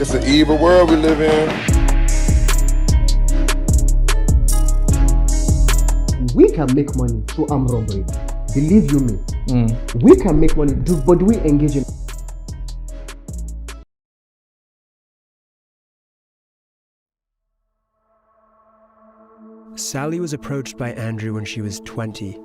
It's an evil world we live in. We can make money through armed robbery. Believe you me. We can make money, but do we engage in? Sally was approached by Andrew when she was 20.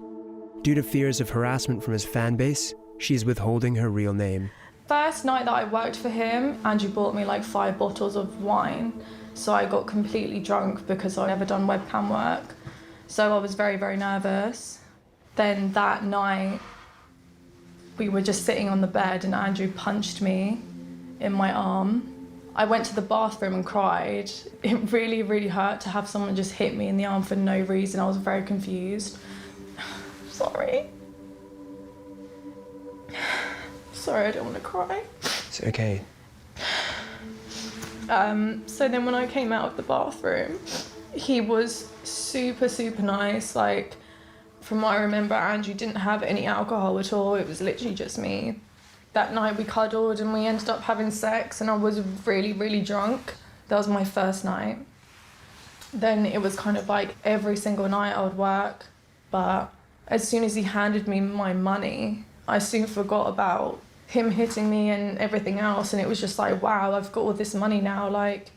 Due to fears of harassment from his fan base, she's withholding her real name. First night that I worked for him, Andrew bought me like 5 bottles of wine. So I got completely drunk because I'd never done webcam work. So I was very, very nervous. Then that night, we were just sitting on the bed and Andrew punched me in my arm. I went to the bathroom and cried. It really, really hurt to have someone just hit me in the arm for no reason. I was very confused. Sorry. Sorry, I don't want to cry. It's okay. So then when I came out of the bathroom, he was super, super nice. Like, from what I remember, Andrew didn't have any alcohol at all. It was literally just me. That night we cuddled and we ended up having sex and I was really, really drunk. That was my first night. Then it was kind of like every single night I would work. But as soon as he handed me my money, I soon forgot about him hitting me and everything else. And it was just like, wow, I've got all this money now. Like,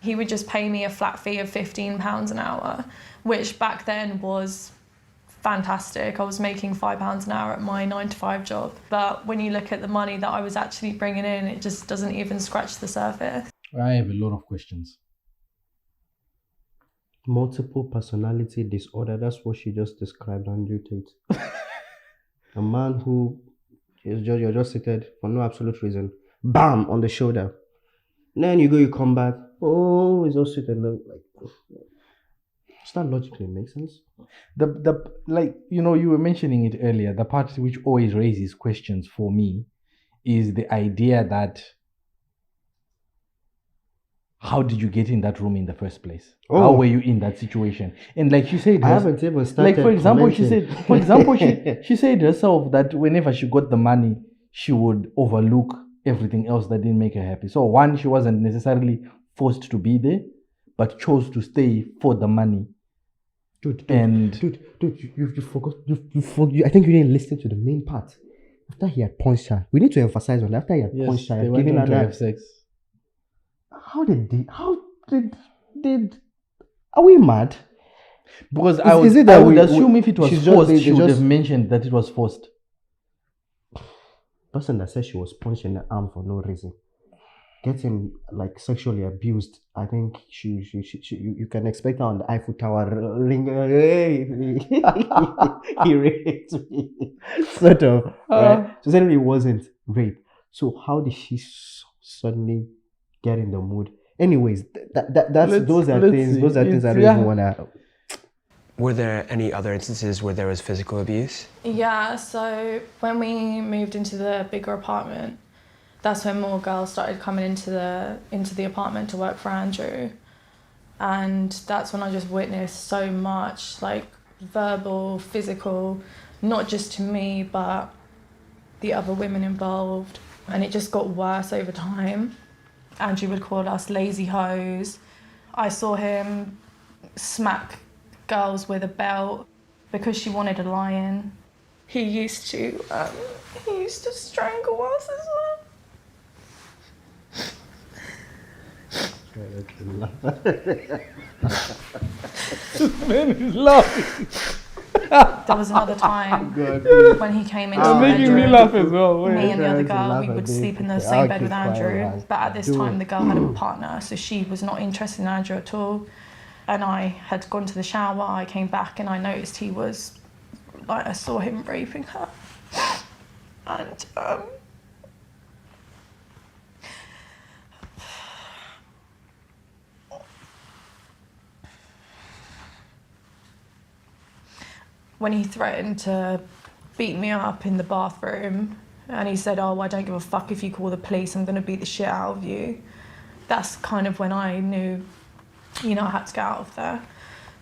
he would just pay me a flat fee of £15 an hour, which back then was fantastic. I was making £5 an hour at my 9-to-5 job. But when you look at the money that I was actually bringing in, it just doesn't even scratch the surface. I have a lot of questions. Multiple personality disorder. That's what she just described, Andrew Tate. A man who you're just seated for no absolute reason. Bam! On the shoulder. Then you come back. Oh, he's just sitting there like... Does that logically make sense? The like, you know, you were mentioning it earlier. The part which always raises questions for me is the idea that how did you get in that room in the first place? Oh. How were you in that situation? And like you said, I haven't even started. Like for example, she said herself that whenever she got the money, she would overlook everything else that didn't make her happy. So one, she wasn't necessarily forced to be there, but chose to stay for the money. Dude, you forgot. I think you didn't listen to the main part. After he had punched her, we need to emphasize on that. After he had punched her, giving her that sex. How did are we mad? Because I would assume if it was forced, she would have mentioned that it was forced. Person that said she was punched in the arm for no reason, getting like sexually abused. I think you can expect her on the Eiffel Tower ring. Hey, he raped me, sort of. Right? So certainly it wasn't rape. So how did she suddenly get in the mood? Anyways, those are things I don't even wanna. Were there any other instances where there was physical abuse? Yeah, so when we moved into the bigger apartment, that's when more girls started coming into the apartment to work for Andrew. And that's when I just witnessed so much, like verbal, physical, not just to me, but the other women involved. And it just got worse over time. Andrew would call us lazy hoes. I saw him smack girls with a belt because she wanted a lion. He used to strangle us as well. This man is laughing. There was another time when he came into the making me laugh as well. Me and the other girl, we would sleep in the same bed with Andrew. But at this time, the girl had a partner, so she was not interested in Andrew at all. And I had gone to the shower, I came back and I noticed he was, like, I saw him raping her. And, when he threatened to beat me up in the bathroom and he said, oh, I don't give a fuck if you call the police, I'm gonna beat the shit out of you. That's kind of when I knew, you know, I had to get out of there.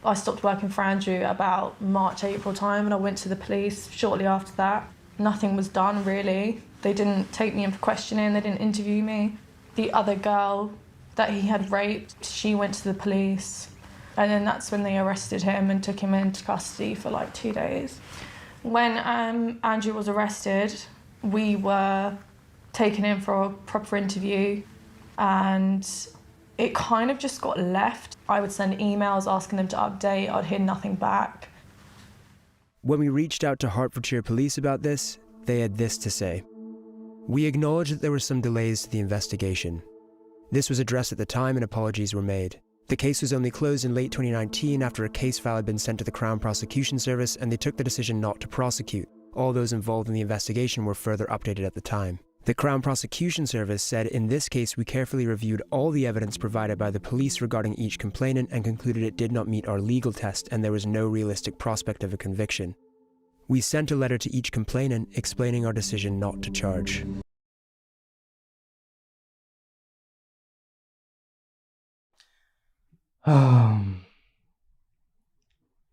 I stopped working for Andrew about March, April time, and I went to the police shortly after that. Nothing was done, really. They didn't take me in for questioning, they didn't interview me. The other girl that he had raped, she went to the police, and then that's when they arrested him and took him into custody for like 2 days. When Andrew was arrested, we were taken in for a proper interview, and it kind of just got left. I would send emails asking them to update, I'd hear nothing back. When we reached out to Hertfordshire Police about this, they had this to say. We acknowledge that there were some delays to the investigation. This was addressed at the time and apologies were made. The case was only closed in late 2019 after a case file had been sent to the Crown Prosecution Service and they took the decision not to prosecute. All those involved in the investigation were further updated at the time. The Crown Prosecution Service said in this case we carefully reviewed all the evidence provided by the police regarding each complainant and concluded it did not meet our legal test and there was no realistic prospect of a conviction. We sent a letter to each complainant explaining our decision not to charge. A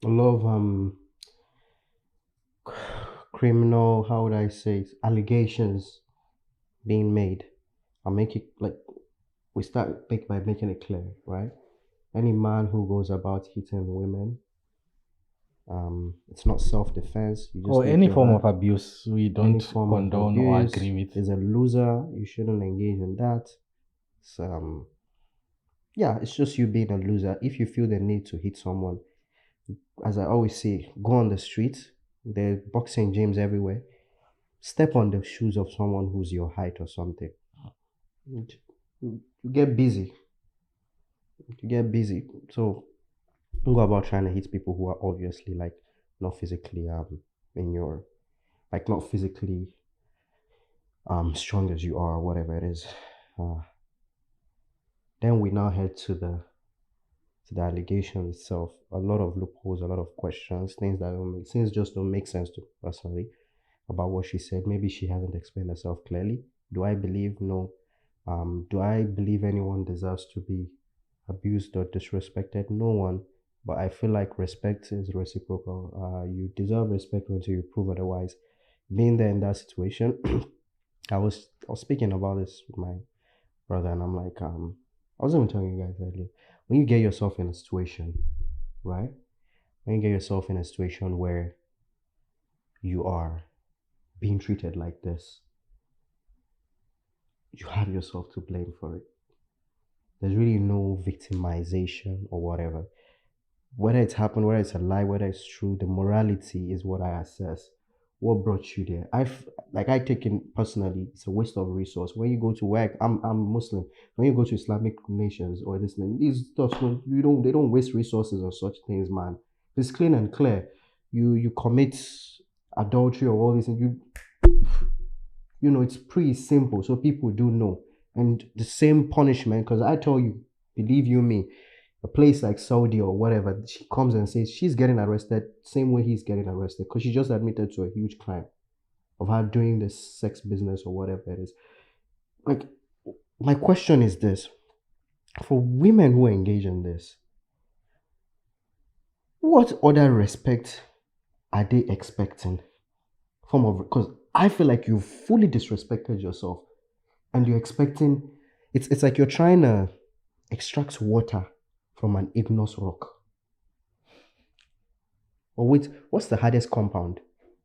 lot of criminal, how would I say it, allegations being made. I'll make it like we start by making it clear, right? Any man who goes about hitting women, it's not self-defense. You just Or need any to form have- of abuse, we any don't form of condone or abuse agree with. is a loser. You shouldn't engage in that. So, yeah, it's just you being a loser. If you feel the need to hit someone, as I always say, go on the street. There's boxing gyms everywhere. Step on the shoes of someone who's your height or something. You get busy. You get busy. So don't go about trying to hit people who are obviously like not physically in your like not physically strong as you are or whatever it is. Then we now head to the allegation itself. A lot of loopholes, a lot of questions, things just don't make sense to me personally about what she said. Maybe she hasn't explained herself clearly. Do I believe? No. Do I believe anyone deserves to be abused or disrespected? No one. But I feel like respect is reciprocal. You deserve respect until you prove otherwise. Being there in that situation, I was speaking about this with my brother, and I'm like, I was even telling you guys earlier, when you get yourself in a situation, right? When you get yourself in a situation where you are being treated like this, you have yourself to blame for it. There's really no victimization or whatever. Whether it's happened, whether it's a lie, whether it's true, the morality is what I assess. What brought you there? I take it personally, it's a waste of resource. When you go to work, I'm Muslim. When you go to Islamic nations or these stuff, they don't waste resources on such things, man. It's clean and clear. You commit adultery or all this, and you know it's pretty simple, so people do know. And the same punishment, because I tell you, believe you me, a place like Saudi or whatever, she comes and says she's getting arrested same way he's getting arrested because she just admitted to a huge crime of her doing this sex business or whatever it is. Like, my question is this: for women who engage in this, what other respect are they expecting? Because I feel like you fully disrespected yourself and you're expecting, it's like you're trying to extract water from an igneous rock. Or wait, what's the hardest compound?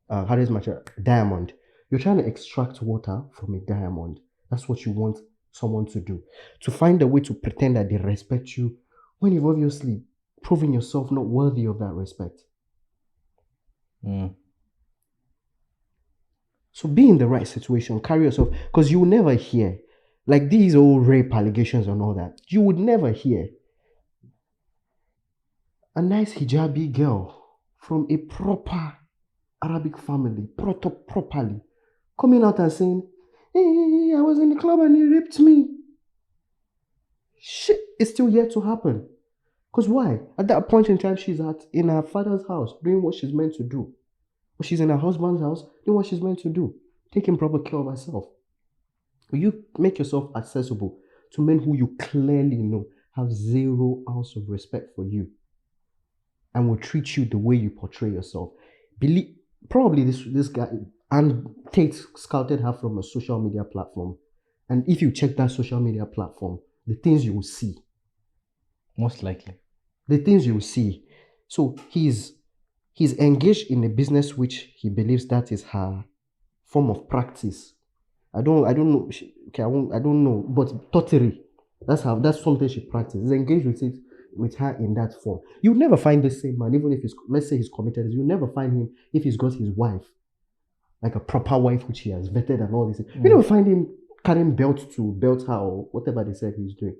Hardest material? Diamond. You're trying to extract water from a diamond. That's what you want someone to do. To find a way to pretend that they respect you when you've obviously proven yourself not worthy of that respect. So be in the right situation, carry yourself, because you will never hear, like these old rape allegations and all that, you would never hear a nice hijabi girl from a proper Arabic family, brought up properly, coming out and saying, hey, I was in the club and he raped me. Shit is still yet to happen. Because why? At that point in time, she's in her father's house, doing what she's meant to do. Or she's in her husband's house, doing what she's meant to do, taking proper care of herself. You make yourself accessible to men who you clearly know have 0 ounce of respect for you and will treat you the way you portray yourself. Probably this guy, and Tate scouted her from a social media platform And if you check that social media platform, the things you will see. Most likely. The things you will see. So he's engaged in a business which he believes that is her form of practice. I don't know. Okay, I don't know. But totally, that's something she practices. He's engaged with her in that form. You never find the same man, even if let's say he's committed. You never find him if he's got his wife, like a proper wife which he has vetted and all this. You never find him carrying belt to belt her or whatever they said he's doing.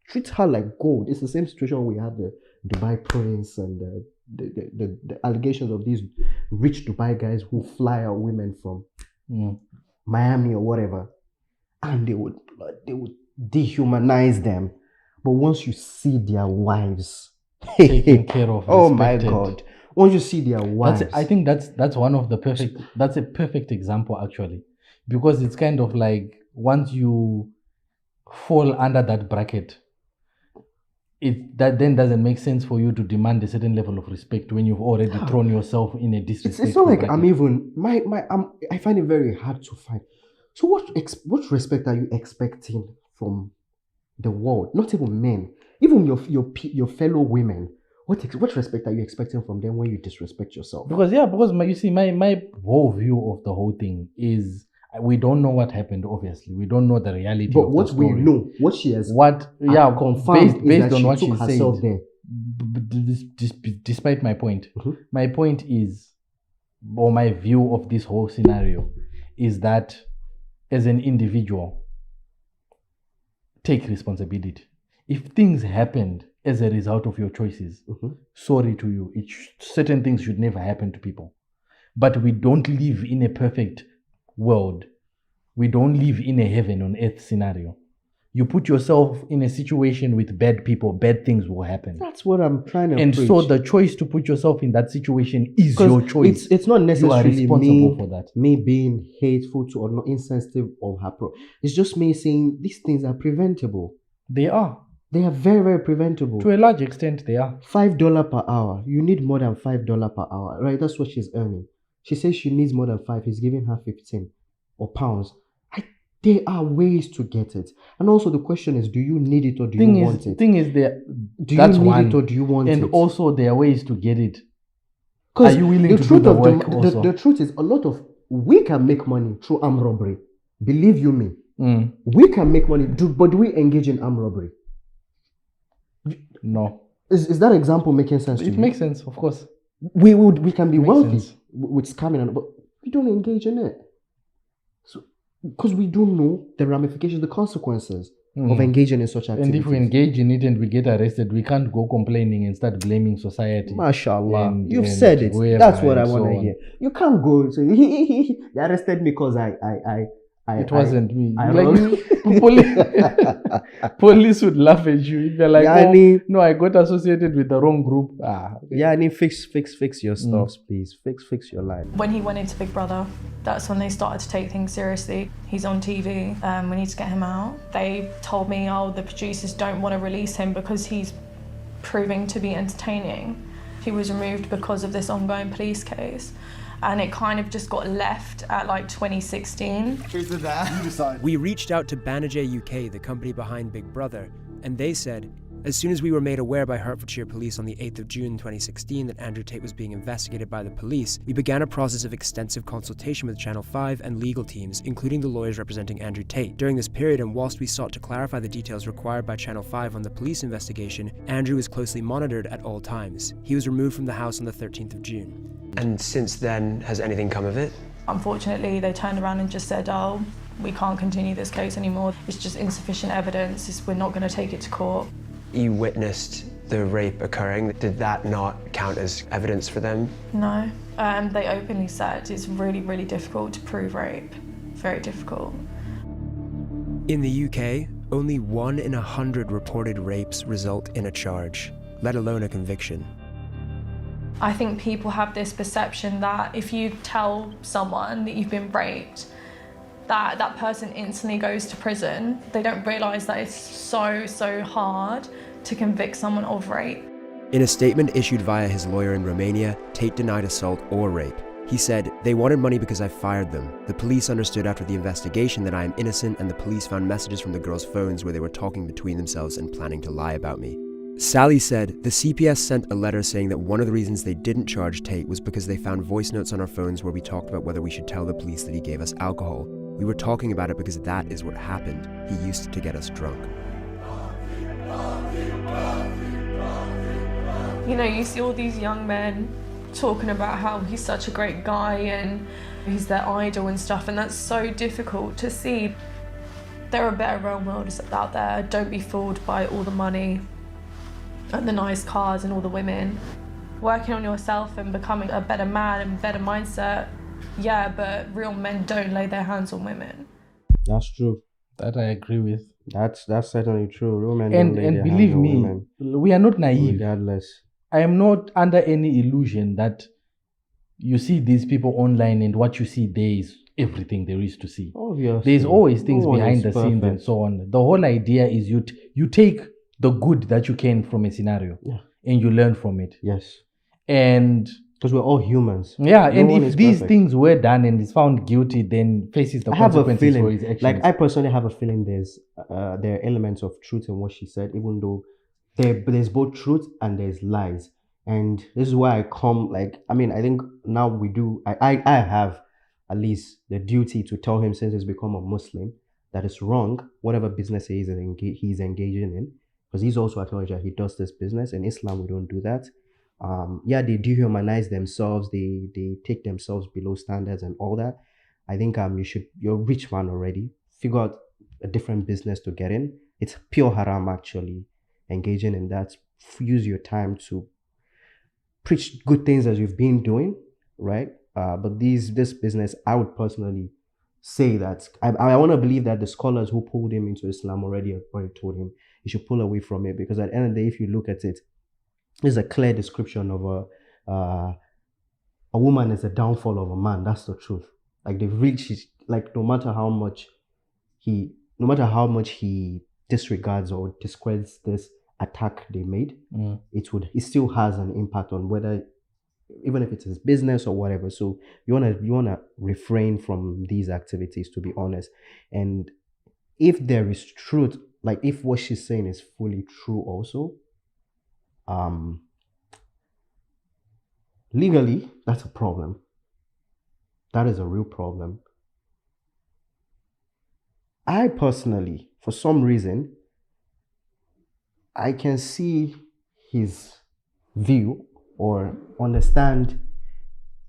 Treat her like gold. It's the same situation we had the Dubai prince and the allegations of these rich Dubai guys who fly out women from Miami or whatever, and they would dehumanize them. But once you see their wives taken care of, oh my respected. God! Once you see their wives, I think that's one of the perfect. That's a perfect example actually, because it's kind of like once you fall under that bracket, that then doesn't make sense for you to demand a certain level of respect when you've already thrown yourself in a disrespectful it's not like bracket. I'm even I find it very hard to find. So what respect are you expecting from the world? Not even men, even your fellow women. What respect are you expecting from them when you disrespect yourself? Because you see, my whole view of the whole thing is we don't know what happened. Obviously, we don't know the reality. But of what the story. we know, what she has based confirmed is that on she what took she herself said. there. Despite my point, my point is, or my view of this whole scenario, is that as an individual, take responsibility. If things happened as a result of your choices, sorry to you. Certain things should never happen to people. But we don't live in a perfect world. We don't live in a heaven on earth scenario. You put yourself in a situation with bad people, bad things will happen. That's what I'm trying to And preach. so the choice to put yourself in that situation is your choice. It's not necessarily you are responsible for that. me being hateful to or not insensitive of her It's just me saying these things are preventable. They are. They are very, very preventable. To a large extent, they are. $5 per hour. You need more than $5 per hour, right? That's what she's earning. She says she needs more than 5. He's giving her 15 or pounds. There are ways to get it. And also the question is, do you need it or do you want it? Do you need it or do you want it? And also there are ways to get it. Are you willing to do the work also? The truth is, we can make money through armed robbery. Believe you me. We can make money, but do we engage in armed robbery? No. Is that example making sense to you? It makes sense, of course. We can be wealthy sense. with scamming, but we don't engage in it. So, because we don't know the ramifications, the consequences of engaging in such activities. And if we engage in it and we get arrested, we can't go complaining and start blaming society. MashaAllah. You've said it. That's what I want to hear. You can't go and say, they arrested me because it wasn't me. Police would laugh at you if you're like, no, I got associated with the wrong group. Fix your stuffs, please. Fix your life. When he went into Big Brother, that's when they started to take things seriously. He's on TV. We need to get him out. They told me, the producers don't want to release him because he's proving to be entertaining. He was removed because of this ongoing police case. And it kind of just got left at like 2016. We reached out to Banijay UK, the company behind Big Brother, and they said, as soon as we were made aware by Hertfordshire Police on the 8th of June 2016 that Andrew Tate was being investigated by the police, we began a process of extensive consultation with Channel 5 and legal teams, including the lawyers representing Andrew Tate. During this period, and whilst we sought to clarify the details required by Channel 5 on the police investigation, Andrew was closely monitored at all times. He was removed from the house on the 13th of June. And since then, has anything come of it? Unfortunately, they turned around and just said, we can't continue this case anymore. It's just insufficient evidence. We're not going to take it to court. You witnessed the rape occurring. Did that not count as evidence for them? No. They openly said it's really, really difficult to prove rape. Very difficult. In the UK, only 1 in 100 reported rapes result in a charge, let alone a conviction. I think people have this perception that if you tell someone that you've been raped, that person instantly goes to prison. They don't realise that it's so hard to convict someone of rape. In a statement issued via his lawyer in Romania, Tate denied assault or rape. He said, "They wanted money because I fired them. The police understood after the investigation that I am innocent, and the police found messages from the girls' phones where they were talking between themselves and planning to lie about me." Sally said, "The CPS sent a letter saying that one of the reasons they didn't charge Tate was because they found voice notes on our phones where we talked about whether we should tell the police that he gave us alcohol. We were talking about it because that is what happened. He used to get us drunk." You know, you see all these young men talking about how he's such a great guy and he's their idol and stuff, and that's so difficult to see. There are better role models out there. Don't be fooled by all the money and the nice cars and all the women. Working on yourself and becoming a better man and better mindset, yeah, but real men don't lay their hands on women. That's true. That I agree with. That's certainly true. Real men And don't lay their believe hands on me, women, we are not naive. regardless. I am not under any illusion that you see these people online and what you see there is everything there is to see. Obviously. There's always things No one behind is the scenes and perfect. so on. The whole idea is you take the good that you can from a scenario and you learn from it. Yes. And Because we're all humans. yeah, No and one if is these perfect. things were done and is found guilty, then faces the I have a consequences for his feeling, actions. like I personally have a feeling there are elements of truth in what she said, even though there's both truth and there's lies. And this is why I come, like, I mean, I think now I have at least the duty to tell him, since he's become a Muslim, that it's wrong, whatever business he's engaging in, because he's also acknowledged that he does this business. In Islam, we don't do that. Yeah, they dehumanize themselves, they take themselves below standards and all that. I think you're a rich man already, figure out a different business to get in. It's pure haram, actually, engaging in that. Use your time to preach good things as you've been doing, right? But this business, I would personally say that I want to believe that the scholars who pulled him into Islam already told him he should pull away from it, because at the end of the day, if you look at it, there's a clear description of a woman is a downfall of a man. That's the truth. Like they've reached, like no matter how much he disregards or discredits this attack they made, it still has an impact on whether, even if it's his business or whatever. So you wanna refrain from these activities, to be honest. And if there is truth, like if what she's saying is fully true also, legally, that's a problem. That is a real problem. I personally, for some reason, I can see his view or understand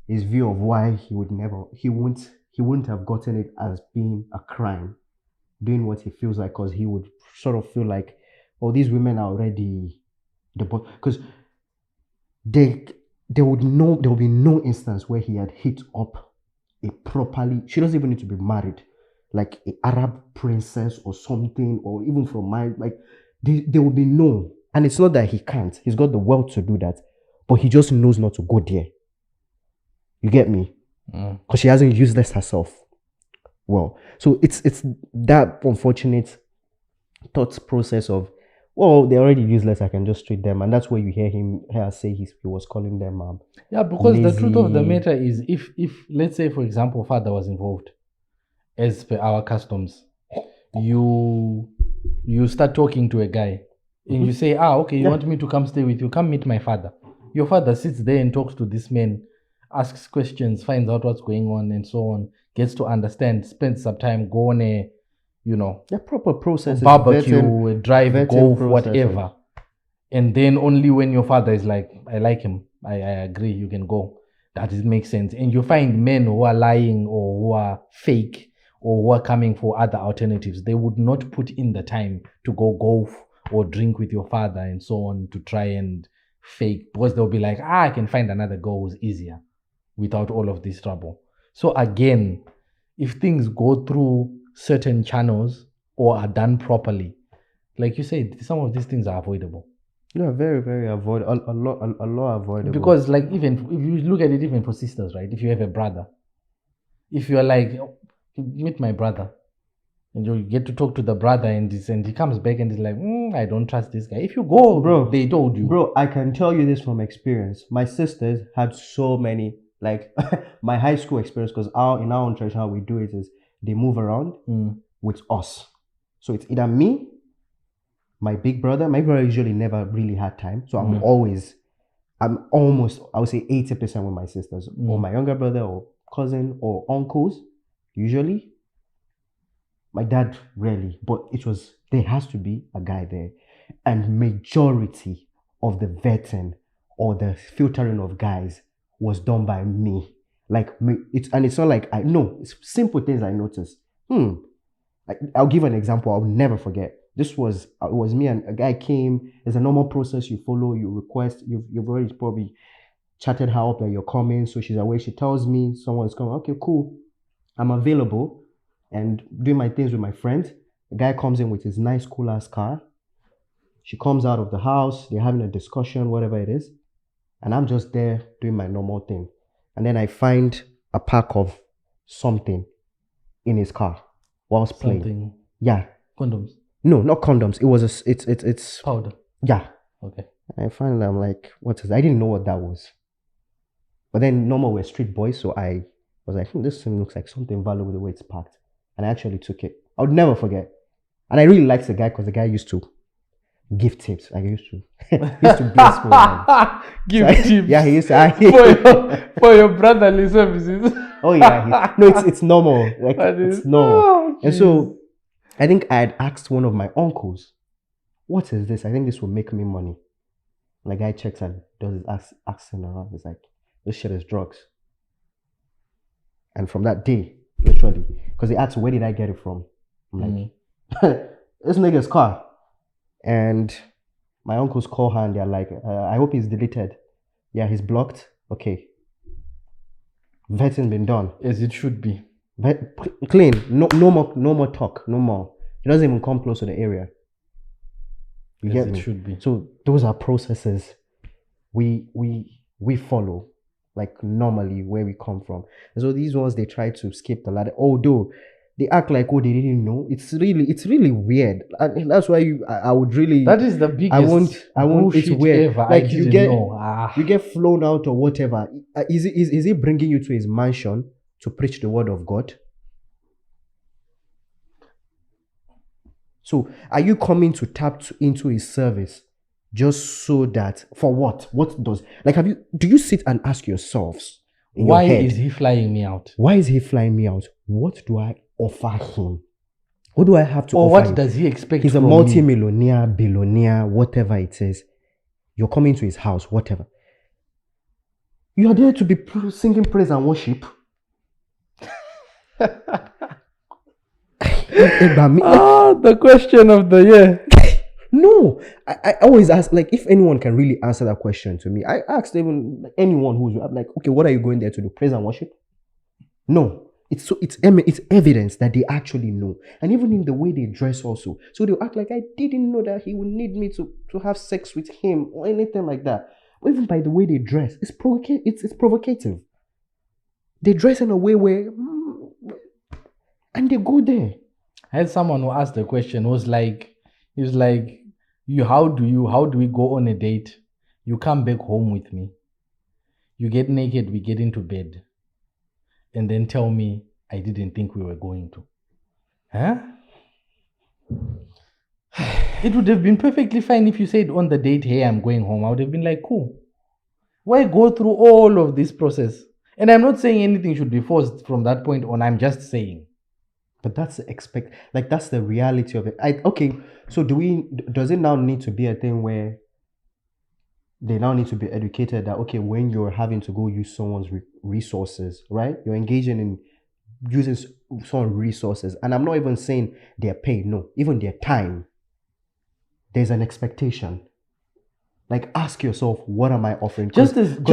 his view of why he wouldn't have gotten it as being a crime, doing what he feels like, because he would sort of feel like, oh, these women are already because there will be no instance where he had hit up she doesn't even need to be married, like an Arab princess or something, or even from there will be no. And it's not that he can't, he's got the wealth to do that, but he just knows not to go there. You get me? Because she hasn't used this herself well. So it's that unfortunate thought process of, well, they're already useless, I can just treat them. And that's where you hear her say he was calling them yeah, because the truth of the lazy. matter is, if let's say, for example, father was involved, as per our customs, you start talking to a guy and you say, okay, you want me to come stay with you, come meet my father. Your father sits there and talks to this man, asks questions, finds out what's going on and so on, gets to understand, spends some time, go on a proper process, barbecue, a drive, golf, process, whatever. And then only when your father is like, I like him, I agree, you can go, that it makes sense. And you find men who are lying or who are fake or who are coming for other alternatives, they would not put in the time to go golf or drink with your father and so on to try and fake, because they'll be like, I can find another girl who's easier without all of this trouble. So again, if things go through certain channels or are done properly, like you said, some of these things are avoidable. Yeah, very, very avoidable. A lot avoidable. Because like, even if you look at it, even for sisters, right? If you have a brother, if you're like, meet my brother, and you get to talk to the brother, and he comes back and he's like, I don't trust this guy. If you go, bro, they told you. Bro, I can tell you this from experience. My sisters had so many Like my high school experience, because in our own church, how we do it is they move around with us. So it's either me, my big brother. My brother usually never really had time. So I'm almost, I would say 80% with my sisters, or my younger brother, or cousin, or uncles, usually. My dad rarely, but there has to be a guy there. And majority of the vetting or the filtering of guys was done by me. Like me, it's not like I know, it's simple things I noticed. I'll give an example I'll never forget. It was me, and a guy came. There's a normal process you follow, you request, you've already probably chatted her up that you're coming, so she's away. She tells me someone's coming. Okay, cool. I'm available and doing my things with my friend. The guy comes in with his nice, cool ass car. She comes out of the house, they're having a discussion, whatever it is. And I'm just there doing my normal thing. And then I find a pack of something in his car whilst playing. Something. Yeah. Condoms. No, not condoms. It was it's Powder. Yeah. Okay. I finally, I'm like, what is that? I didn't know what that was. But then normal, we're street boys, so I was like, this thing looks like something valuable the way it's packed. And I actually took it. I would never forget. And I really liked the guy because the guy used to give tips. I used to bless me. Give tips. Yeah, he used to. for your brotherly services. Oh yeah. It's normal. Like it's normal. Oh, and so I think I had asked one of my uncles, what is this? I think this will make me money. And the guy checks and does his accent around. He's like, this shit is drugs. And from that day, literally, because they asked, where did I get it from? I'm like, this nigga's car. And my uncles call her and they're like, I hope he's deleted. Yeah, he's blocked. Okay. Vetting been done. As it should be. Clean. No more talk. No more. He doesn't even come close to the area. You get me? It should be. So those are processes we follow, like normally where we come from. And so these ones, they try to skip the ladder. Although they act like, oh, they didn't know. It's really weird. And that's why I would really. That is the biggest. I won't. It's weird. Ever. Like you get flown out or whatever. Is he bringing you to his mansion to preach the word of God? So are you coming to tap into his service just so that, for what? What does, like, do you sit and ask yourselves in why your head, is he flying me out? Why is he flying me out? What do I offer him? What do I have to offer Or what him? does he expect He's a from multi-millionaire, billionaire, whatever it is. You're coming to his house, whatever. You are there to be singing praise and worship. The question of the year. No, I always ask, like, if anyone can really answer that question to me. I asked even anyone who's like, okay, what are you going there to do? Praise and worship? No, it's evidence that they actually know, and even in the way they dress also. So they'll act like, I didn't know that he would need me to have sex with him or anything like that. But even by the way they dress, it's provocative. They dress in a way where, and they go there. I had someone who asked the question, he was like, how do we go on a date? You come back home with me. You get naked, we get into bed. And then tell me I didn't think we were going to. Huh? It would have been perfectly fine if you said on the date, hey, I'm going home. I would have been like, cool. Why go through all of this process? And I'm not saying anything should be forced from that point on. I'm just saying. But that's that's the reality of it. Okay, so does it now need to be a thing where they now need to be educated that, okay, when you're having to go use someone's resources, right? You're engaging in using someone's resources. And I'm not even saying their pay, no, even their time. There's an expectation. Like, ask yourself, what am I offering? Just as they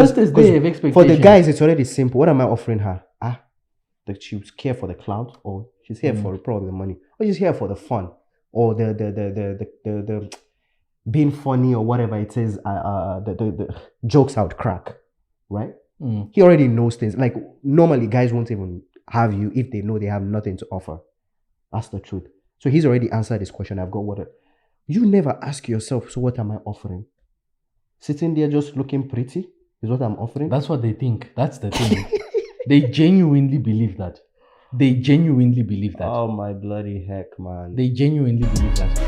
have expectations. For the guys, it's already simple. What am I offering her? That she's here for the clout, or she's here for probably the money, or she's here for the fun, or the being funny, or whatever it is, the jokes out crack, right? He already knows things. Like, normally guys won't even have you if they know they have nothing to offer. That's the truth. So he's already answered this question. I've got you never ask yourself, so what am I offering? Sitting there just looking pretty, is what I'm offering. That's what they think. That's the thing. They genuinely believe that. They genuinely believe that. Oh my bloody heck, man. They genuinely believe that.